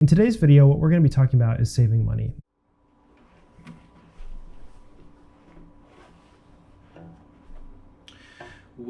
In today's video, what we're going to be talking about is saving money. I'm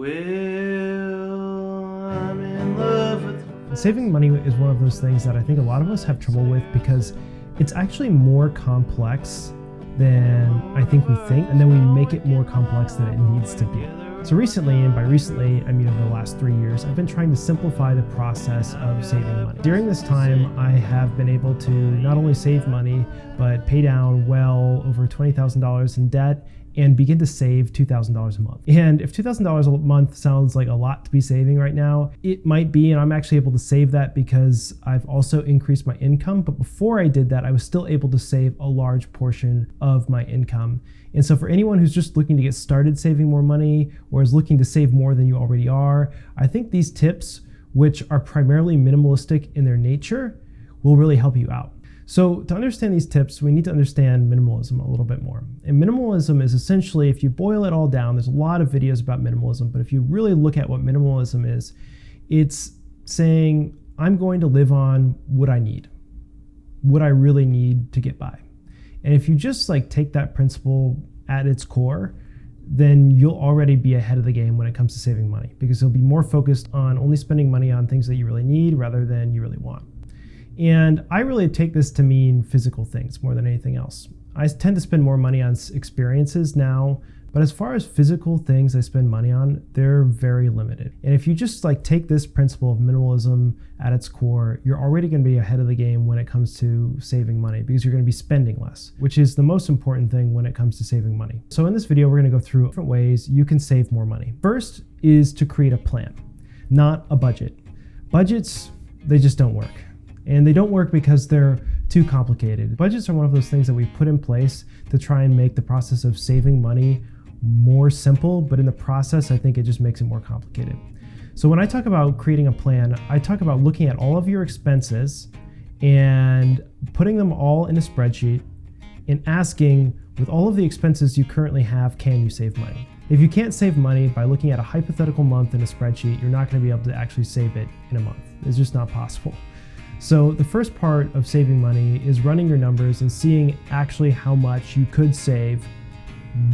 in love with... Saving money is one of those things that I think a lot of us have trouble with because it's actually more complex than I think we think, and then we make it more complex than it needs to be. So recently, and by recently, I mean over the last 3 years, I've been trying to simplify the process of saving money. During this time, I have been able to not only save money, but pay down well over $20,000 in debt and begin to save $2,000 a month. And if $2,000 a month sounds like a lot to be saving right now, it might be, and I'm actually able to save that because I've also increased my income. But before I did that, I was still able to save a large portion of my income. And so for anyone who's just looking to get started saving more money or is looking to save more than you already are, I think these tips, which are primarily minimalistic in their nature, will really help you out. So to understand these tips, we need to understand minimalism a little bit more. And minimalism is essentially, if you boil it all down, there's a lot of videos about minimalism, but if you really look at what minimalism is, it's saying, I'm going to live on what I need, what I really need to get by. And if you just take that principle at its core, then you'll already be ahead of the game when it comes to saving money, because you'll be more focused on only spending money on things that you really need rather than you really want. And I really take this to mean physical things more than anything else. I tend to spend more money on experiences now, but as far as physical things I spend money on, they're very limited. And if you just take this principle of minimalism at its core, you're already going to be ahead of the game when it comes to saving money, because you're going to be spending less, which is the most important thing when it comes to saving money. So in this video, we're going to go through different ways you can save more money. First is to create a plan, not a budget. Budgets, they just don't work. And they don't work because they're too complicated. Budgets are one of those things that we put in place to try and make the process of saving money more simple, but in the process, I think it just makes it more complicated. So when I talk about creating a plan, I talk about looking at all of your expenses and putting them all in a spreadsheet and asking, with all of the expenses you currently have, can you save money? If you can't save money by looking at a hypothetical month in a spreadsheet, you're not going to be able to actually save it in a month. It's just not possible. So the first part of saving money is running your numbers and seeing actually how much you could save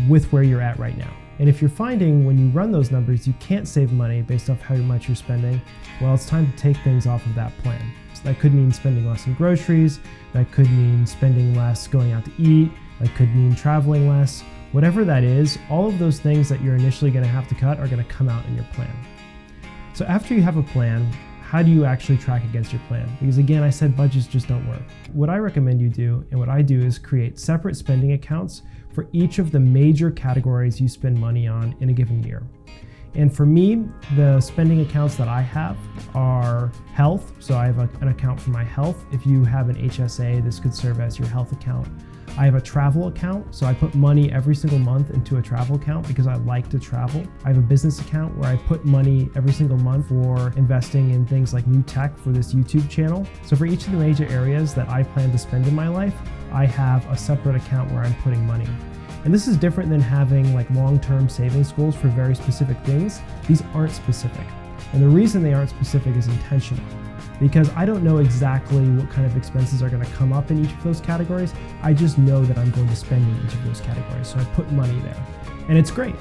with where you're at right now. And if you're finding when you run those numbers you can't save money based off how much you're spending, well, it's time to take things off of that plan. So that could mean spending less in groceries, that could mean spending less going out to eat, that could mean traveling less. Whatever that is, all of those things that you're initially going to have to cut are going to come out in your plan. So after you have a plan, how do you actually track against your plan? Because again, I said budgets just don't work. What I recommend you do, and what I do, is create separate spending accounts for each of the major categories you spend money on in a given year. And for me, the spending accounts that I have are health. So I have an account for my health. If you have an HSA, this could serve as your health account. I have a travel account, so I put money every single month into a travel account because I like to travel. I have a business account where I put money every single month for investing in things like new tech for this YouTube channel. So for each of the major areas that I plan to spend in my life, I have a separate account where I'm putting money. And this is different than having long-term savings goals for very specific things. These aren't specific. And the reason they aren't specific is intentional, because I don't know exactly what kind of expenses are going to come up in each of those categories. I just know that I'm going to spend in each of those categories. So I put money there. And it's great.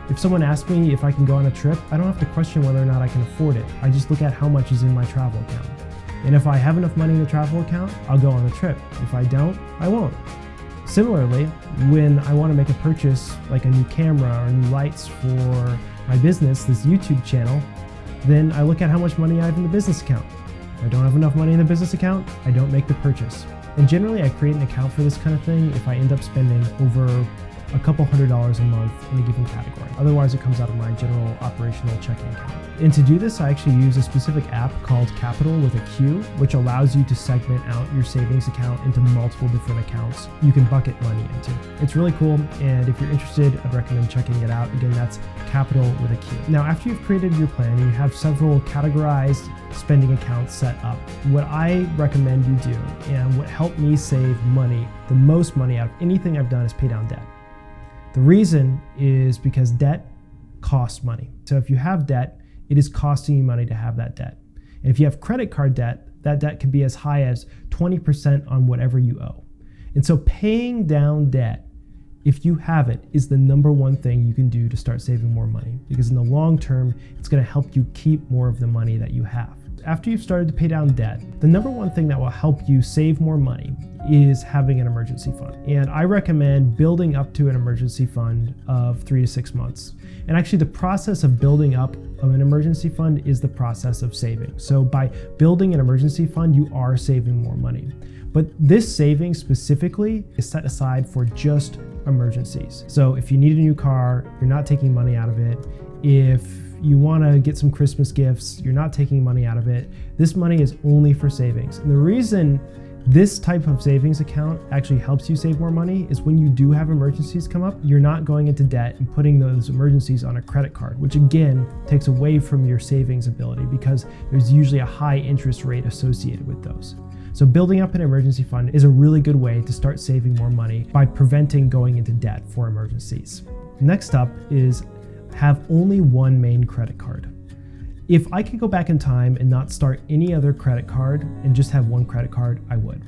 If someone asks me if I can go on a trip, I don't have to question whether or not I can afford it. I just look at how much is in my travel account. And if I have enough money in the travel account, I'll go on the trip. If I don't, I won't. Similarly, when I want to make a purchase like a new camera or new lights for my business, this YouTube channel, then I look at how much money I have in the business account. If I don't have enough money in the business account, I don't make the purchase. And generally, I create an account for this kind of thing if I end up spending over a couple $100s a month in a given category. Otherwise, it comes out of my general operational checking account. And to do this, I actually use a specific app called Capital with a Q, which allows you to segment out your savings account into multiple different accounts you can bucket money into. It's really cool, and if you're interested, I'd recommend checking it out. Again, that's Capital with a Q. Now, after you've created your plan and you have several categorized spending accounts set up, what I recommend you do, and what helped me save money, the most money out of anything I've done, is pay down debt. The reason is because debt costs money. So if you have debt, it is costing you money to have that debt. And if you have credit card debt, that debt could be as high as 20% on whatever you owe. And so paying down debt, if you have it, is the number one thing you can do to start saving more money, because in the long term, it's going to help you keep more of the money that you have. After you've started to pay down debt, the number one thing that will help you save more money is having an emergency fund. And I recommend building up to an emergency fund of 3 to 6 months. And actually the process of building up of an emergency fund is the process of saving. So by building an emergency fund, you are saving more money. But this saving specifically is set aside for just emergencies. So if you need a new car, you're not taking money out of it. If you want to get some Christmas gifts, you're not taking money out of it. This money is only for savings. And the reason this type of savings account actually helps you save more money is when you do have emergencies come up, you're not going into debt and putting those emergencies on a credit card, which again takes away from your savings ability because there's usually a high interest rate associated with those. So building up an emergency fund is a really good way to start saving more money by preventing going into debt for emergencies. Next up is have only one main credit card. If I could go back in time and not start any other credit card and just have one credit card, I would.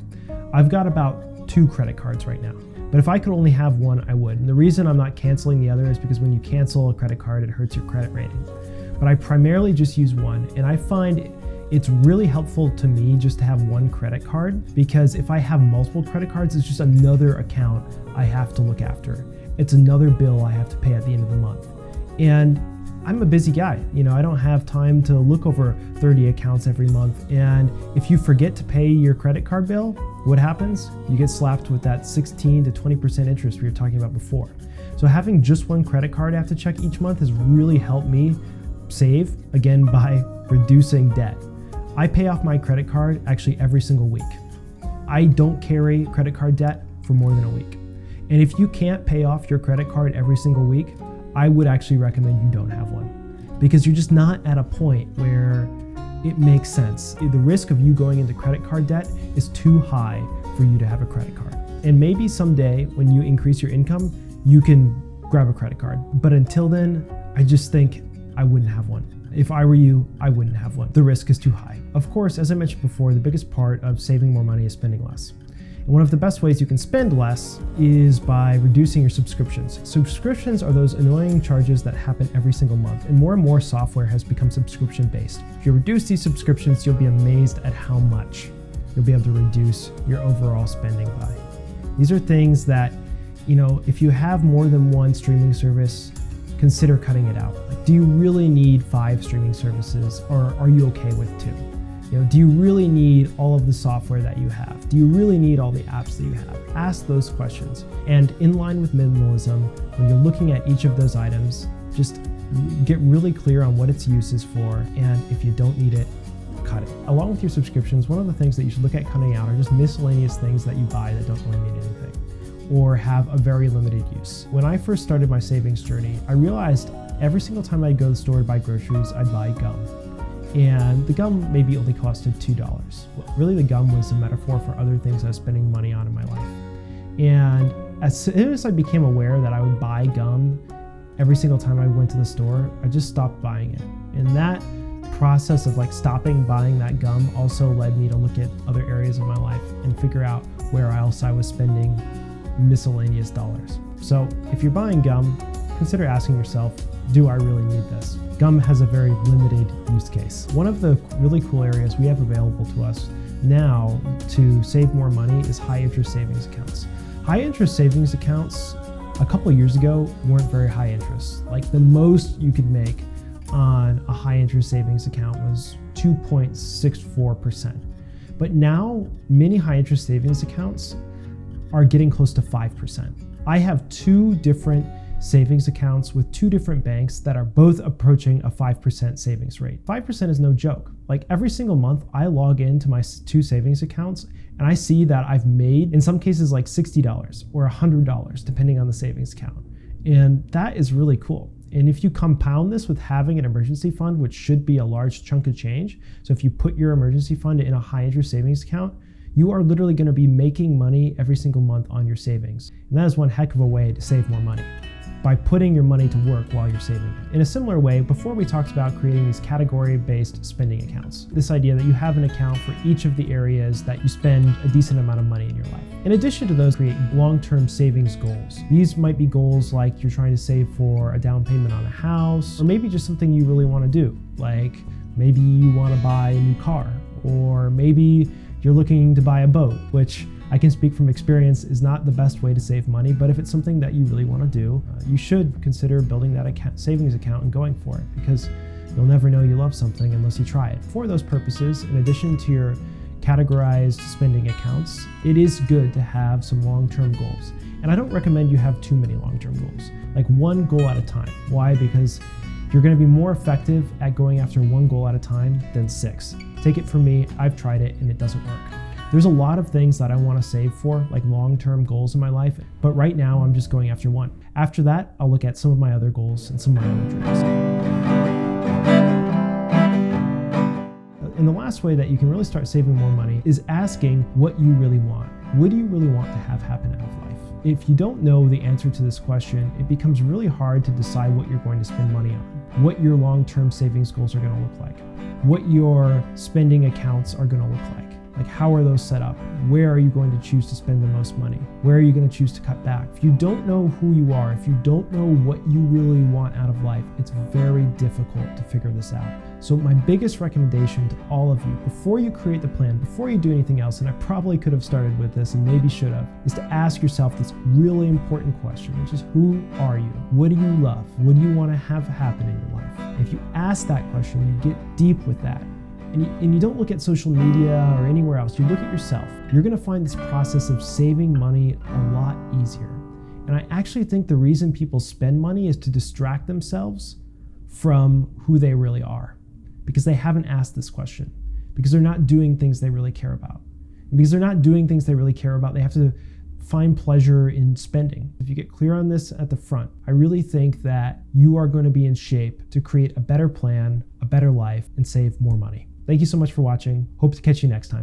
I've got about 2 credit cards right now, but if I could only have one, I would. And the reason I'm not canceling the other is because when you cancel a credit card, it hurts your credit rating. But I primarily just use one, and I find it's really helpful to me just to have one credit card, because if I have multiple credit cards, it's just another account I have to look after. It's another bill I have to pay at the end of the month. And I'm a busy guy. I don't have time to look over 30 accounts every month. And if you forget to pay your credit card bill, what happens? You get slapped with that 16 to 20% interest we were talking about before. So having just one credit card I have to check each month has really helped me save, again, by reducing debt. I pay off my credit card actually every single week. I don't carry credit card debt for more than a week. And if you can't pay off your credit card every single week, I would actually recommend you don't have one, because you're just not at a point where it makes sense. The risk of you going into credit card debt is too high for you to have a credit card. And maybe someday when you increase your income, you can grab a credit card. But until then, I just think I wouldn't have one. If I were you, I wouldn't have one. The risk is too high. Of course, as I mentioned before, the biggest part of saving more money is spending less. And one of the best ways you can spend less is by reducing your subscriptions. Subscriptions are those annoying charges that happen every single month, and more software has become subscription-based. If you reduce these subscriptions, you'll be amazed at how much you'll be able to reduce your overall spending by. These are things that, if you have more than one streaming service, consider cutting it out. Do you really need 5 streaming services, or are you okay with 2? Do you really need all of the software that you have? Do you really need all the apps that you have? Ask those questions. And in line with minimalism, when you're looking at each of those items, just get really clear on what its use is for. And if you don't need it, cut it. Along with your subscriptions, one of the things that you should look at cutting out are just miscellaneous things that you buy that don't really mean anything or have a very limited use. When I first started my savings journey, I realized every single time I'd go to the store to buy groceries, I'd buy gum. And the gum maybe only costed $2. Well, really the gum was a metaphor for other things I was spending money on in my life. And as soon as I became aware that I would buy gum every single time I went to the store, I just stopped buying it. And that process of stopping buying that gum also led me to look at other areas of my life and figure out where else I was spending miscellaneous dollars. So if you're buying gum, consider asking yourself, do I really need this? Gum has a very limited use case. One of the really cool areas we have available to us now to save more money is high interest savings accounts. High interest savings accounts a couple of years ago weren't very high interest. The most you could make on a high interest savings account was 2.64%. But now many high interest savings accounts are getting close to 5%. I have 2 different savings accounts with 2 different banks that are both approaching a 5% savings rate. 5% is no joke. Every single month I log into my 2 savings accounts and I see that I've made, in some cases, $60 or $100, depending on the savings account. And that is really cool. And if you compound this with having an emergency fund, which should be a large chunk of change, so if you put your emergency fund in a high interest savings account, you are literally going to be making money every single month on your savings. And that is one heck of a way to save more money. by putting your money to work while you're saving it. In a similar way, before we talked about creating these category-based spending accounts. This idea that you have an account for each of the areas that you spend a decent amount of money in your life. In addition to those, create long-term savings goals. These might be goals like you're trying to save for a down payment on a house, or maybe just something you really want to do. Like maybe you want to buy a new car, or maybe you're looking to buy a boat, which I can speak from experience is not the best way to save money, but if it's something that you really want to do, you should consider building that savings account and going for it, because you'll never know you love something unless you try it. For those purposes, in addition to your categorized spending accounts, it is good to have some long-term goals. And I don't recommend you have too many long-term goals, like one goal at a time. Why? Because you're going to be more effective at going after one goal at a time than 6. Take it from me, I've tried it and it doesn't work. There's a lot of things that I want to save for, like long-term goals in my life, but right now I'm just going after one. After that, I'll look at some of my other goals and some of my other dreams. And the last way that you can really start saving more money is asking what you really want. What do you really want to have happen out of life? If you don't know the answer to this question, it becomes really hard to decide what you're going to spend money on, what your long-term savings goals are going to look like, what your spending accounts are going to look like. Like, how are those set up? Where are you going to choose to spend the most money? Where are you going to choose to cut back? If you don't know who you are, if you don't know what you really want out of life, it's very difficult to figure this out. So my biggest recommendation to all of you, before you create the plan, before you do anything else, and I probably could have started with this and maybe should have, is to ask yourself this really important question, which is, who are you? What do you love? What do you want to have happen in your life? And if you ask that question, you get deep with that. And you don't look at social media or anywhere else, you look at yourself. You're gonna find this process of saving money a lot easier. And I actually think the reason people spend money is to distract themselves from who they really are, because they haven't asked this question, because they're not doing things they really care about. And because they're not doing things they really care about, they have to find pleasure in spending. If you get clear on this at the front, I really think that you are going to be in shape to create a better plan, a better life, and save more money. Thank you so much for watching. Hope to catch you next time.